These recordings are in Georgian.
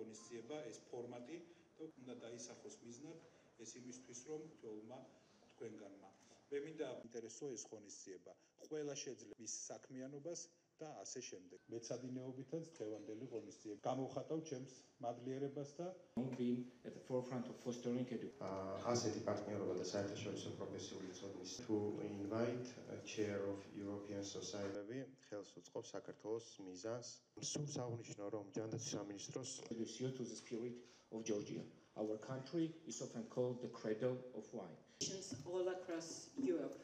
ღონისძიება, ეს ფორმატი და უნდა დაისახოს მიზნად ეს იმისთვის, რომ თოლმა თქვენგანმა. მე მინდა ინტერესო ეს ღონისძიება. ყველა შეძლებს მის საქმიანობას და ასე შემდეგ. მეცადინეობითაც დღევანდელი ღონისძიება. გამოვხატავ ჩემს მადლიერებას და being at the forefront of fostering education. ასეთი პარტნიორობა და საერთაშორისო პროფესიული ცოდნის to invite a chair of European Society ხელს უწყობს საქართველოს მიზანს. სურს აღნიშნო, რომ ჯანდაცვის სამინისტროს To the spirit of Georgia. Our country is often called the cradle of wine. All across Europe.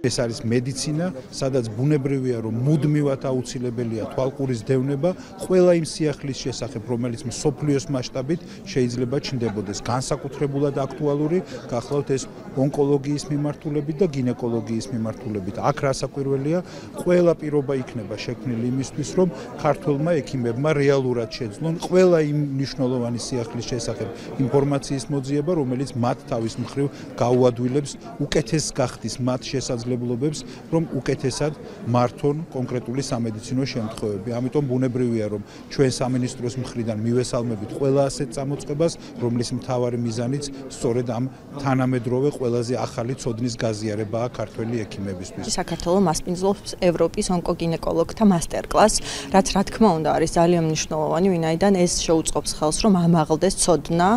ეს არის მედიცინა, სადაც ბუნებრივია, რომ მუდმივად აუცილებელია თვალყურის დევნება ყველა იმ სიახლის შესახებ, რომელიც მსოფლიოს მასშტაბით შეიძლება ჩნდებოდეს. განსაკუთრებულად აქტუალური გახლავთ ეს ონკოლოგიის მიმართულებით და გინეკოლოგიის მიმართულებით. აქ რასაკვირველია, ყველა პირობა იქნება შექმნილი იმისთვის, რომ ქართველმა ექიმებმა რეალურად შეძლონ ყველა იმ მნიშვნელოვანი სიახლის შესახებ ინფორმაციის მოძიება, რომელიც მათ თავის მხრივ გაუადვილებს უკეთეს გახდის მათ შესაძლებლობებს, რომ უკეთესად მართონ კონკრეტული სამედიცინო შემთხვევები. ამიტომ ბუნებრივია, რომ ჩვენ სამინისტროს მხრიდან მივესალმებით ყველა ასეთ წამოწყებას, რომლის მთავარი მიზანიც სწორედ ამ თანამედროვე ყველაზე ახალი ცოდნის გაზიარებაა ქართველი ექიმებისთვის. საქართველოს მასპინძლობს ევროპის ონკოგინეკოლოგთა მასტერკლასს, რაც რა თქმა უნდა არის ძალიან მნიშვნელოვანი, ვინაიდან ეს შეუწყობს ხელს, რომ ამაღლდეს ცოდნა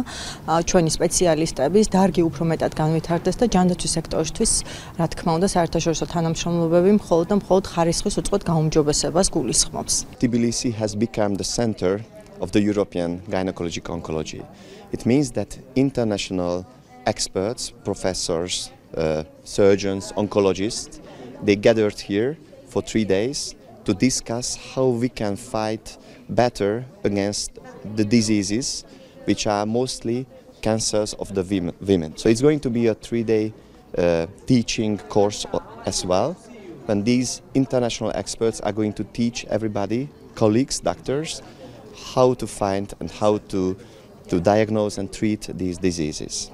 ჩვენი სპეციალისტების, დარგი უფრო მეტად განვითარდეს და ჯანდაცვის სექტორისთვის, რა თქმა უნდა, საერთაშორისო თანამშრომლობები მხოლოდ და მხოლოდ ხარისხის უწყვეტ გაუმჯობესებას გულისხმობს. Tbilisi has become the center of the European gynecologic oncology. It means that international experts, professors, surgeons, oncologists, they gathered here for 3 days to discuss how we can fight better against the diseases which are mostly cancers of the women. So it's going to be a 3-day teaching course as well, when these international experts are going to teach everybody, colleagues, doctors, how to find and how to diagnose and treat these diseases.